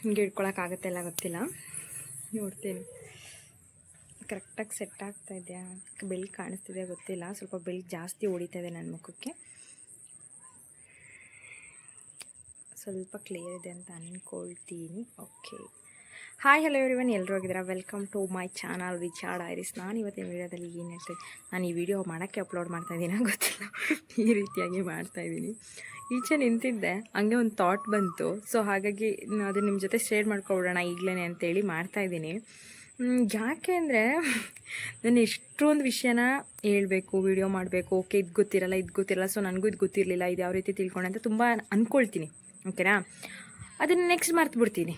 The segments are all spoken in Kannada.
ಹಿಂಗೆ ಇಟ್ಕೊಳಕ್ಕಾಗತ್ತೆ ಇಲ್ಲ ಗೊತ್ತಿಲ್ಲ, ನೋಡ್ತೀನಿ. ಕರೆಕ್ಟಾಗಿ ಸೆಟ್ ಆಗ್ತಾ ಇದೆಯಾ, ಬೆಳಕು ಕಾಣಿಸ್ತಿದೆಯಾ ಗೊತ್ತಿಲ್ಲ, ಸ್ವಲ್ಪ ಬೆಳಕು ಜಾಸ್ತಿ ಹೊಡಿತಾ ಇದೆ ನನ್ನ ಮುಖಕ್ಕೆ. ಸ್ವಲ್ಪ ಕ್ಲಿಯರ್ ಇದೆ ಅಂತ ಅಂದ್ಕೊಳ್ತೀನಿ. ಓಕೆ, ಹಾಯ್ ಹಲೋ ಎವ್ರಿವನ್, ಎಲ್ಲರೂ ಹೋಗಿದ್ದೀರಾ? Welcome to my channel Richa diaries. ನಾನು ಇವತ್ತಿನ ವೀಡಿಯೋದಲ್ಲಿ ಏನು ಹೇಳ್ತೀನಿ, ನಾನು ಈ ವಿಡಿಯೋ ಮಾಡೋಕ್ಕೆ ಅಪ್ಲೋಡ್ ಮಾಡ್ತಾಯಿದ್ದೀನಿ ಗೊತ್ತಿಲ್ಲ, ಈ ರೀತಿಯಾಗಿ ಮಾಡ್ತಾಯಿದ್ದೀನಿ. ಈಚೆ ನಿಂತಿದ್ದೆ, ಹಂಗೆ ಒಂದು ಥಾಟ್ ಬಂತು, ಸೊ ಹಾಗಾಗಿ ಅದು ನಿಮ್ಮ ಜೊತೆ ಶೇರ್ ಮಾಡ್ಕೊಬಿಡೋಣ ಈಗಲೇ ಅಂತೇಳಿ ಮಾಡ್ತಾಯಿದ್ದೀನಿ. ಯಾಕೆ ಅಂದರೆ ನಾನು ಎಷ್ಟೊಂದು ವಿಷಯನ ಹೇಳಬೇಕು, ವಿಡಿಯೋ ಮಾಡಬೇಕು, ಓಕೆ ಇದು ಗೊತ್ತಿರಲ್ಲ, ಸೊ ನನಗೂ ಇದು ಗೊತ್ತಿರಲಿಲ್ಲ, ಇದು ಯಾವ ರೀತಿ ತಿಳ್ಕೊಂಡೆ ಅಂತ ತುಂಬ ಅಂದ್ಕೊಳ್ತೀನಿ. ಓಕೆನಾ, ಅದನ್ನು ನೆಕ್ಸ್ಟ್ ಮರ್ತುಬಿಡ್ತೀನಿ.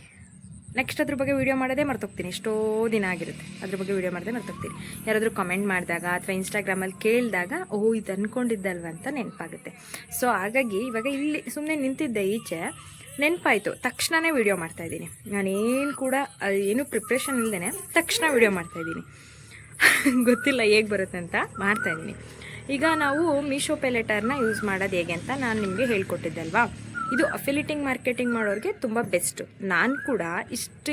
ನೆಕ್ಸ್ಟ್ ಅದ್ರ ಬಗ್ಗೆ ವೀಡಿಯೋ ಮಾಡೋದೇ ಮರ್ತೋಗ್ತೀನಿ. ಎಷ್ಟೋ ದಿನ ಆಗಿರುತ್ತೆ ಅದ್ರ ಬಗ್ಗೆ ವೀಡಿಯೋ ಮಾಡೋದೇ ಮರ್ತೋಗ್ತೀನಿ. ಯಾರಾದರೂ ಕಮೆಂಟ್ ಮಾಡಿದಾಗ ಅಥವಾ ಇನ್ಸ್ಟಾಗ್ರಾಮಲ್ಲಿ ಕೇಳಿದಾಗ ಇದು ಅಂದ್ಕೊಂಡಿದ್ದಲ್ವ ಅಂತ ನೆನಪಾಗುತ್ತೆ. ಸೊ ಹಾಗಾಗಿ ಇವಾಗ ಇಲ್ಲಿ ಸುಮ್ಮನೆ ನಿಂತಿದ್ದೆ, ಈಚೆ ನೆನಪಾಯಿತು, ತಕ್ಷಣವೇ ವೀಡಿಯೋ ಮಾಡ್ತಾಯಿದ್ದೀನಿ. ನಾನೇನು ಕೂಡ ಏನು ಪ್ರಿಪ್ರೇಷನ್ ಇಲ್ಲದೇ ತಕ್ಷಣ ವೀಡಿಯೋ ಮಾಡ್ತಾಯಿದ್ದೀನಿ. ಗೊತ್ತಿಲ್ಲ ಹೇಗೆ ಬರುತ್ತೆ ಅಂತ ಮಾಡ್ತಾಯಿದ್ದೀನಿ. ಈಗ ನಾವು ಮೀಶೋ ಪೇ ಲೆಟರ್ನ ಯೂಸ್ ಮಾಡೋದು ಹೇಗೆ ಅಂತ ನಾನು ನಿಮಗೆ ಹೇಳ್ಕೊಟ್ಟಿದ್ದೆ ಅಲ್ವಾ. ಇದು ಅಫಿಲಿಯೇಟಿಂಗ್ ಮಾರ್ಕೆಟಿಂಗ್ ಮಾಡೋರಿಗೆ ತುಂಬ ಬೆಸ್ಟು. ನಾನು ಕೂಡ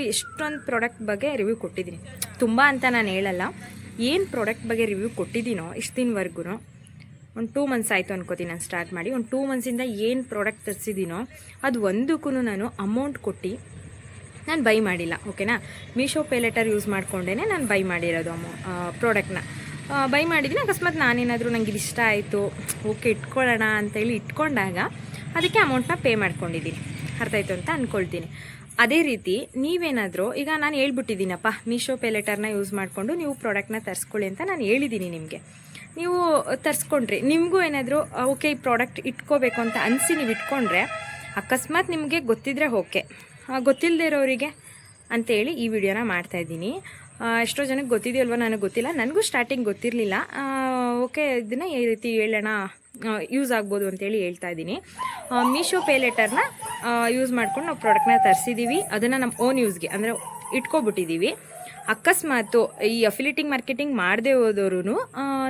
ಎಷ್ಟೊಂದು ಪ್ರಾಡಕ್ಟ್ ಬಗ್ಗೆ ರಿವ್ಯೂ ಕೊಟ್ಟಿದ್ದೀನಿ. ತುಂಬ ಅಂತ ನಾನು ಹೇಳಲ್ಲ, ಏನು ಪ್ರಾಡಕ್ಟ್ ಬಗ್ಗೆ ರಿವ್ಯೂ ಕೊಟ್ಟಿದ್ದೀನೋ ಇಷ್ಟು ದಿನವರೆಗೂ, ಒಂದು 2 ಮಂತ್ಸ್ ಆಯಿತು ಅನ್ಕೋತೀನಿ ನಾನು ಸ್ಟಾರ್ಟ್ ಮಾಡಿ. ಒಂದು 2 ಮಂತ್ಸಿಂದ ಏನು ಪ್ರಾಡಕ್ಟ್ ತರಿಸಿದ್ದೀನೋ ಅದು ಒಂದಕ್ಕೂ ನಾನು ಅಮೌಂಟ್ ಕೊಟ್ಟು ನಾನು ಬೈ ಮಾಡಿಲ್ಲ. ಓಕೆನಾ, ಮೀಶೋ ಪೇ ಲೆಟರ್ ಯೂಸ್ ಮಾಡಿಕೊಂಡೇ ನಾನು ಬೈ ಮಾಡಿರೋದು ಪ್ರಾಡಕ್ಟ್ನ. ಬೈ ಮಾಡಿದ್ದೀನಿ. ಅಕಸ್ಮಾತ್ ನಾನೇನಾದರೂ ನನಗೆ ಇಷ್ಟ ಆಯಿತು, ಓಕೆ ಇಟ್ಕೊಳ್ಳೋಣ ಅಂತೇಳಿ ಇಟ್ಕೊಂಡಾಗ ಅದಕ್ಕೆ ಅಮೌಂಟ್ನ ಪೇ ಮಾಡ್ಕೊಂಡಿದ್ದೀನಿ. ಅರ್ಥ ಆಯಿತು ಅಂತ ಅಂದ್ಕೊಳ್ತೀನಿ. ಅದೇ ರೀತಿ ನೀವೇನಾದರೂ, ಈಗ ನಾನು ಹೇಳ್ಬಿಟ್ಟಿದ್ದೀನಪ್ಪ, ಮೀಶೋ ಪೇ ಲೆಟರ್ನ ಯೂಸ್ ಮಾಡಿಕೊಂಡು ನೀವು ಪ್ರಾಡಕ್ಟ್ನ ತರಿಸ್ಕೊಳ್ಳಿ ಅಂತ ನಾನು ಹೇಳಿದ್ದೀನಿ ನಿಮಗೆ. ನೀವು ತರಿಸ್ಕೊಂಡ್ರಿ, ನಿಮಗೂ ಏನಾದರೂ ಓಕೆ ಈ ಪ್ರಾಡಕ್ಟ್ ಇಟ್ಕೋಬೇಕು ಅಂತ ಅನಿಸಿ ನೀವು ಇಟ್ಕೊಂಡ್ರೆ, ಅಕಸ್ಮಾತ್ ನಿಮಗೆ ಗೊತ್ತಿದ್ದರೆ ಓಕೆ, ಗೊತ್ತಿಲ್ಲದೆ ಇರೋರಿಗೆ ಅಂತೇಳಿ ಈ ವಿಡಿಯೋನ ಮಾಡ್ತಾಯಿದ್ದೀನಿ. ಎಷ್ಟೋ ಜನಕ್ಕೆ ಗೊತ್ತಿದೆಯಲ್ವ ನನಗೆ ಗೊತ್ತಿಲ್ಲ, ನನಗೂ ಸ್ಟಾರ್ಟಿಂಗ್ ಗೊತ್ತಿರಲಿಲ್ಲ. ಓಕೆ ಇದನ್ನು ಈ ರೀತಿ ಹೇಳೋಣ, ಯೂಸ್ ಆಗ್ಬೋದು ಅಂತೇಳಿ ಹೇಳ್ತಾ ಇದ್ದೀನಿ. ಮೀಶೋ ಪೇ ಲೆಟರ್ನ ಯೂಸ್ ಮಾಡ್ಕೊಂಡು ನಾವು ಪ್ರಾಡಕ್ಟ್ನ ತರಿಸಿದ್ದೀವಿ. ಅದನ್ನು ನಮ್ಮ ಓನ್ ಯೂಸ್ಗೆ ಅಂದರೆ ಇಟ್ಕೊಬಿಟ್ಟಿದ್ದೀವಿ. ಅಕಸ್ಮಾತು ಈ ಅಫಿಲಿಯೇಟಿಂಗ್ ಮಾರ್ಕೆಟಿಂಗ್ ಮಾಡದೆ ಹೋದವರು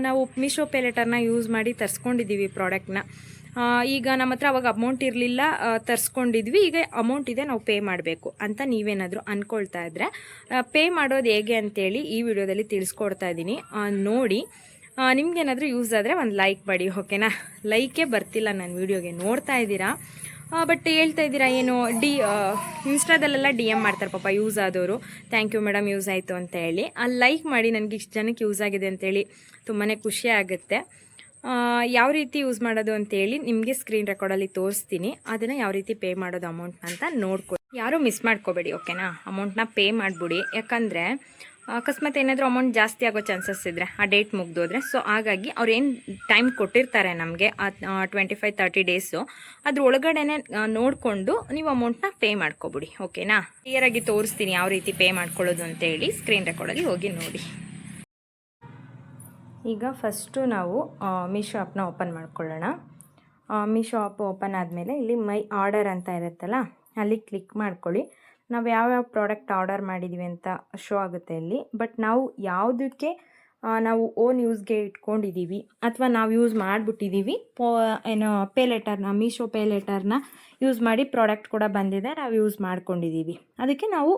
ನಾವು ಮೀಶೋ ಪೇ ಲೆಟರ್ನ ಯೂಸ್ ಮಾಡಿ ತರಿಸ್ಕೊಂಡಿದ್ದೀವಿ ಪ್ರಾಡಕ್ಟ್ನ. ಈಗ ನಮ್ಮ ಹತ್ರ ಅವಾಗ ಅಮೌಂಟ್ ಇರಲಿಲ್ಲ, ತರಿಸ್ಕೊಂಡಿದ್ವಿ, ಈಗ ಅಮೌಂಟ್ ಇದೆ, ನಾವು ಪೇ ಮಾಡಬೇಕು ಅಂತ ನೀವೇನಾದರೂ ಅಂದ್ಕೊಳ್ತಾ ಇದ್ದರೆ ಪೇ ಮಾಡೋದು ಹೇಗೆ ಅಂತೇಳಿ ಈ ವಿಡಿಯೋದಲ್ಲಿ ತಿಳಿಸ್ಕೊಡ್ತಾ ಇದ್ದೀನಿ. ನೋಡಿ, ನಿಮ್ಗೇನಾದರೂ ಯೂಸ್ ಆದರೆ ಒಂದು ಲೈಕ್ ಮಾಡಿ. ಓಕೆನಾ, ಲೈಕೇ ಬರ್ತಿಲ್ಲ ನನ್ನ ವೀಡಿಯೋಗೆ, ನೋಡ್ತಾ ಇದ್ದೀರಾ ಬಟ್ ಹೇಳ್ತಾ ಇದ್ದೀರಾ ಏನು ಇನ್ಸ್ಟಾದಲ್ಲೆಲ್ಲ DM ಮಾಡ್ತಾರೆ ಪಾಪ ಯೂಸ್ ಆದವರು, ಥ್ಯಾಂಕ್ ಯು ಮೇಡಮ್ ಯೂಸ್ ಆಯಿತು ಅಂತ ಹೇಳಿ. ಲೈಕ್ ಮಾಡಿ, ನನಗೆ ಇಷ್ಟು ಜನಕ್ಕೆ ಯೂಸ್ ಆಗಿದೆ ಅಂತೇಳಿ ತುಂಬಾ ಖುಷಿ ಆಗುತ್ತೆ. ಯಾವ ರೀತಿ ಯೂಸ್ ಮಾಡೋದು ಅಂತೇಳಿ ನಿಮಗೆ ಸ್ಕ್ರೀನ್ ರೆಕಾರ್ಡಲ್ಲಿ ತೋರಿಸ್ತೀನಿ. ಅದನ್ನು ಯಾವ ರೀತಿ ಪೇ ಮಾಡೋದು ಅಮೌಂಟ್ ಅಂತ ನೋಡ್ಕೊಳ್ಳಿ. ಯಾರೂ ಮಿಸ್ ಮಾಡ್ಕೋಬೇಡಿ. ಓಕೆನಾ, ಅಮೌಂಟ್ನ ಪೇ ಮಾಡಿಬಿಡಿ. ಯಾಕಂದರೆ ಅಕಸ್ಮಾತ್ ಏನಾದರೂ ಅಮೌಂಟ್ ಜಾಸ್ತಿ ಆಗೋ ಚಾನ್ಸಸ್ ಇದ್ದರೆ, ಆ ಡೇಟ್ ಮುಗ್ದೋದ್ರೆ, ಸೊ ಹಾಗಾಗಿ ಅವ್ರು ಏನು ಟೈಮ್ ಕೊಟ್ಟಿರ್ತಾರೆ ನಮಗೆ 25-30 ಡೇಸು, ಅದ್ರ ಒಳಗಡೆನೆ ನೋಡಿಕೊಂಡು ನೀವು ಅಮೌಂಟ್ನ ಪೇ ಮಾಡ್ಕೊಬಿಡಿ. ಓಕೆನಾ, ಕ್ಲಿಯರಾಗಿ ತೋರಿಸ್ತೀನಿ ಯಾವ ರೀತಿ ಪೇ ಮಾಡ್ಕೊಳ್ಳೋದು ಅಂತೇಳಿ. ಸ್ಕ್ರೀನ್ ರೆಕಾರ್ಡಲ್ಲಿ ಹೋಗಿ ನೋಡಿ. ಈಗ ಫಸ್ಟು ನಾವು ಮೀಶೋ ಆ್ಯಪ್ನ ಓಪನ್ ಮಾಡ್ಕೊಳ್ಳೋಣ. ಮೀಶೋ ಆ್ಯಪ್ ಓಪನ್ ಆದಮೇಲೆ ಇಲ್ಲಿ ಮೈ ಆರ್ಡರ್ ಅಂತ ಇರುತ್ತಲ್ಲ, ಅಲ್ಲಿ ಕ್ಲಿಕ್ ಮಾಡ್ಕೊಳ್ಳಿ. ನಾವು ಯಾವ್ಯಾವ ಪ್ರಾಡಕ್ಟ್ ಆರ್ಡರ್ ಮಾಡಿದ್ದೀವಿ ಅಂತ ಶೋ ಆಗುತ್ತೆ ಇಲ್ಲಿ. ಬಟ್ ನಾವು ಯಾವುದಕ್ಕೆ ನಾವು ಓನ್ ಯೂಸ್ಗೆ ಇಟ್ಕೊಂಡಿದ್ದೀವಿ ಅಥವಾ ನಾವು ಯೂಸ್ ಮಾಡಿಬಿಟ್ಟಿದ್ದೀವಿ ಪೇ ಲೆಟರ್ನ, ಮೀಶೋ ಪೇ ಲೆಟರ್ನ ಯೂಸ್ ಮಾಡಿ ಪ್ರಾಡಕ್ಟ್ ಕೂಡ ಬಂದಿದೆ, ನಾವು ಯೂಸ್ ಮಾಡ್ಕೊಂಡಿದ್ದೀವಿ. ಅದಕ್ಕೆ ನಾವು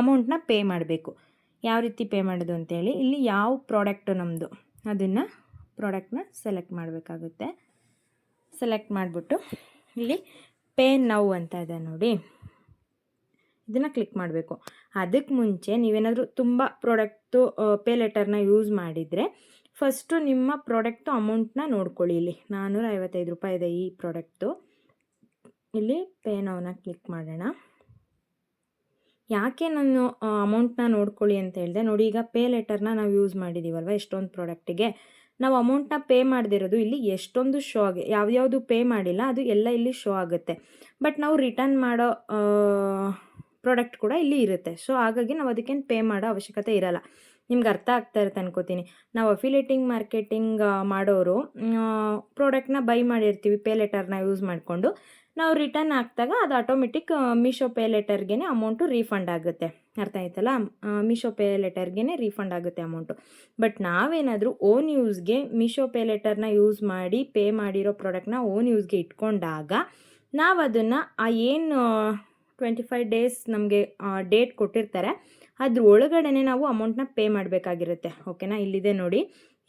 ಅಮೌಂಟ್ನ ಪೇ ಮಾಡಬೇಕು. ಯಾವ ರೀತಿ ಪೇ ಮಾಡೋದು ಅಂತೇಳಿ, ಇಲ್ಲಿ ಯಾವ ಪ್ರಾಡಕ್ಟು ನಮ್ಮದು ಅದನ್ನು ಪ್ರಾಡಕ್ಟ್ನ ಸೆಲೆಕ್ಟ್ ಮಾಡಬೇಕಾಗುತ್ತೆ. ಸೆಲೆಕ್ಟ್ ಮಾಡಿಬಿಟ್ಟು ಇಲ್ಲಿ ಪೇ ನೌ ಅಂತ ಇದೆ ನೋಡಿ, ಇದನ್ನು ಕ್ಲಿಕ್ ಮಾಡಬೇಕು. ಅದಕ್ಕೆ ಮುಂಚೆ ನೀವೇನಾದರೂ ತುಂಬ ಪ್ರಾಡಕ್ಟು ಪೇ ಲೆಟರ್ನ ಯೂಸ್ ಮಾಡಿದರೆ ಫಸ್ಟು ನಿಮ್ಮ ಪ್ರಾಡಕ್ಟು ಅಮೌಂಟ್ನ ನೋಡ್ಕೊಳ್ಳಿ. ಇಲ್ಲಿ 455 ರೂಪಾಯಿ ಇದೆ ಈ ಪ್ರಾಡಕ್ಟು. ಇಲ್ಲಿ ಪೇ ನೌನ ಕ್ಲಿಕ್ ಮಾಡೋಣ. ಯಾಕೆ ನಾನು ಅಮೌಂಟ್ನ ನೋಡ್ಕೊಳ್ಳಿ ಅಂತ ಹೇಳಿದೆ ನೋಡಿ, ಈಗ ಪೇ ಲೆಟರ್ನ ನಾವು ಯೂಸ್ ಮಾಡಿದ್ದೀವಲ್ವ ಎಷ್ಟೊಂದು ಪ್ರಾಡಕ್ಟಿಗೆ, ನಾವು ಅಮೌಂಟ್ನ ಪೇ ಮಾಡದಿರೋದು ಇಲ್ಲಿ ಎಷ್ಟೊಂದು ಶೋ ಆಗಿ, ಯಾವ್ದು ಪೇ ಮಾಡಿಲ್ಲ ಅದು ಎಲ್ಲ ಇಲ್ಲಿ ಶೋ ಆಗುತ್ತೆ. ಬಟ್ ನಾವು ರಿಟರ್ನ್ ಮಾಡೋ ಪ್ರಾಡಕ್ಟ್ ಕೂಡ ಇಲ್ಲಿ ಇರುತ್ತೆ. ಸೊ ಹಾಗಾಗಿ ನಾವು ಅದಕ್ಕೇನು ಪೇ ಮಾಡೋ ಅವಶ್ಯಕತೆ ಇರಲ್ಲ. ನಿಮ್ಗೆ ಅರ್ಥ ಆಗ್ತಾ ಇರುತ್ತೆ ಅನ್ಕೋತೀನಿ. ನಾವು ಅಫಿಲಿಯೇಟಿಂಗ್ ಮಾರ್ಕೆಟಿಂಗ್ ಮಾಡೋರು ಪ್ರಾಡಕ್ಟ್ನ ಬೈ ಮಾಡಿರ್ತೀವಿ ಪೇ ಲೆಟರ್ನ ಯೂಸ್ ಮಾಡಿಕೊಂಡು, ನಾವು ರಿಟರ್ನ್ ಹಾಕಿದಾಗ ಅದು ಆಟೋಮೆಟಿಕ್ ಮೀಶೋ ಪೇ ಲೆಟರ್ಗೆ ಅಮೌಂಟು ರೀಫಂಡ್ ಆಗುತ್ತೆ. ಅರ್ಥ ಆಯ್ತಲ್ಲ, ಮೀಶೋ ಪೇ ಲೆಟರ್ಗೆ ರೀಫಂಡ್ ಆಗುತ್ತೆ ಅಮೌಂಟು. ಬಟ್ ನಾವೇನಾದರೂ ಓನ್ ಯೂಸ್ಗೆ ಮೀಶೋ ಪೇ ಲೆಟರ್ನ ಯೂಸ್ ಮಾಡಿ ಪೇ ಮಾಡಿರೋ ಪ್ರಾಡಕ್ಟ್ನ ಓನ್ ಯೂಸ್ಗೆ ಇಟ್ಕೊಂಡಾಗ ನಾವು ಅದನ್ನು ಏನು 25 ಡೇಸ್ ನಮಗೆ ಡೇಟ್ ಕೊಟ್ಟಿರ್ತಾರೆ. ಅದ್ರ ಒಳಗಡೆ ನಾವು ಅಮೌಂಟ್ನ ಪೇ ಮಾಡಬೇಕಾಗಿರುತ್ತೆ. ಓಕೆನಾ, ಇಲ್ಲಿದೆ ನೋಡಿ,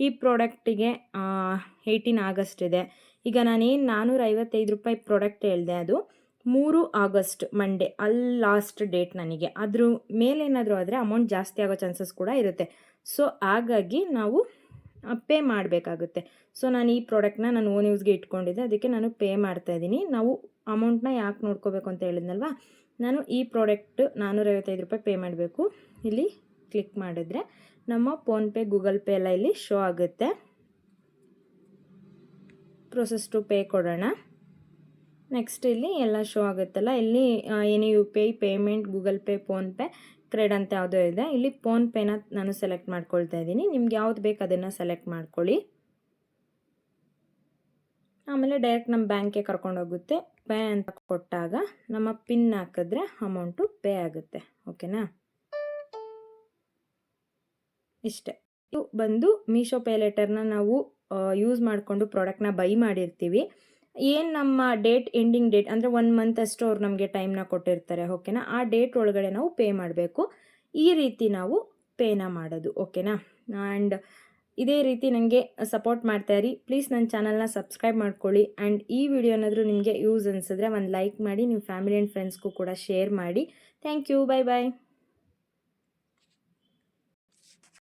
ಈ ಪ್ರಾಡಕ್ಟಿಗೆ 18 ಆಗಸ್ಟ್ ಇದೆ. ಈಗ ನಾನೇನು 455 ರೂಪಾಯಿ ಪ್ರಾಡಕ್ಟ್ ಹೇಳಿದೆ, ಅದು 3 ಆಗಸ್ಟ್ ಮಂಡೇ ಅಲ್ಲಿ ಲಾಸ್ಟ್ ಡೇಟ್ ನನಗೆ. ಅದ್ರ ಮೇಲೇನಾದರೂ ಆದರೆ ಅಮೌಂಟ್ ಜಾಸ್ತಿ ಆಗೋ ಚಾನ್ಸಸ್ ಕೂಡ ಇರುತ್ತೆ. ಸೊ ಹಾಗಾಗಿ ನಾವು ಪೇ ಮಾಡಬೇಕಾಗುತ್ತೆ. ಸೊ ನಾನು ಈ ಪ್ರಾಡಕ್ಟ್ನ ನಾನು ಓನ್ ಯೂಸ್ಗೆ ಇಟ್ಕೊಂಡಿದ್ದೆ, ಅದಕ್ಕೆ ನಾನು ಪೇ ಮಾಡ್ತಾಯಿದ್ದೀನಿ. ನಾವು ಅಮೌಂಟ್ನ ಯಾಕೆ ನೋಡ್ಕೋಬೇಕು ಅಂತ ಹೇಳಿದ್ನಲ್ವ, ನಾನು ಈ ಪ್ರಾಡಕ್ಟ್ 455 ರೂಪಾಯಿ ಪೇ ಮಾಡಬೇಕು. ಇಲ್ಲಿ ಕ್ಲಿಕ್ ಮಾಡಿದ್ರೆ ನಮ್ಮ ಫೋನ್ಪೇ, ಗೂಗಲ್ ಪೇ ಎಲ್ಲ ಇಲ್ಲಿ ಶೋ ಆಗುತ್ತೆ. ಪ್ರೊಸೆಸ್ ಟು ಪೇ ಕೊಡೋಣ. ನೆಕ್ಸ್ಟ್ ಇಲ್ಲಿ ಎಲ್ಲ ಶೋ ಆಗುತ್ತಲ್ಲ, ಇಲ್ಲಿ any U P I payment, Google pay, PhonePe, credit ಅಂತ ಯಾವುದೋ ಇದೆ. ಇಲ್ಲಿ ಫೋನ್ಪೇನ ನಾನು ಸೆಲೆಕ್ಟ್ ಮಾಡ್ಕೊಳ್ತಾ ಇದ್ದೀನಿ. ನಿಮ್ಗೆ ಯಾವ್ದು ಬೇಕು ಅದನ್ನು ಸೆಲೆಕ್ಟ್ ಮಾಡ್ಕೊಳ್ಳಿ. ಆಮೇಲೆ ಡೈರೆಕ್ಟ್ ನಮ್ಮ ಬ್ಯಾಂಕ್ಗೆ ಕರ್ಕೊಂಡೋಗುತ್ತೆ. ಪೇ ಅಂತ ಕೊಟ್ಟಾಗ ನಮ್ಮ ಪಿನ್ ಹಾಕಿದ್ರೆ ಅಮೌಂಟು ಪೇ ಆಗುತ್ತೆ. ಓಕೆನಾ, ಇಷ್ಟೇ. ಇದು ಬಂದು ಮೀಶೋ ಪೇ ಲೇಟರ್ನ ನಾವು ಯೂಸ್ ಮಾಡಿಕೊಂಡು ಪ್ರಾಡಕ್ಟ್ನ ಬೈ ಮಾಡಿರ್ತೀವಿ. ಏನು ನಮ್ಮ ಡೇಟ್ ಎಂಡಿಂಗ್ ಡೇಟ್ ಅಂದರೆ 1 ಮಂತ್ ಅಷ್ಟು ಅವ್ರು ನಮಗೆ ಟೈಮ್ನ ಕೊಟ್ಟಿರ್ತಾರೆ. ಓಕೆನಾ, ಆ ಡೇಟ್ ಒಳಗಡೆ ನಾವು ಪೇ ಮಾಡಬೇಕು. ಈ ರೀತಿ ನಾವು ಪೇನ ಮಾಡೋದು. ಓಕೆನಾ, ಆ್ಯಂಡ್ ಇದೇ ರೀತಿ ನನಗೆ ಸಪೋರ್ಟ್ ಮಾಡ್ತಾಯಿರಿ. ಪ್ಲೀಸ್ ನನ್ನ ಚಾನಲ್ನ ಸಬ್ಸ್ಕ್ರೈಬ್ ಮಾಡ್ಕೊಳ್ಳಿ. ಆ್ಯಂಡ್ ಈ ವಿಡಿಯೋ ಏನಾದರೂ ನಿಮಗೆ ಯೂಸ್ ಅನಿಸಿದ್ರೆ ಒಂದು ಲೈಕ್ ಮಾಡಿ, ನಿಮ್ಮ ಫ್ಯಾಮಿಲಿ ಆ್ಯಂಡ್ ಫ್ರೆಂಡ್ಸ್ಗೂ ಕೂಡ ಶೇರ್ ಮಾಡಿ. Thank you, bye bye.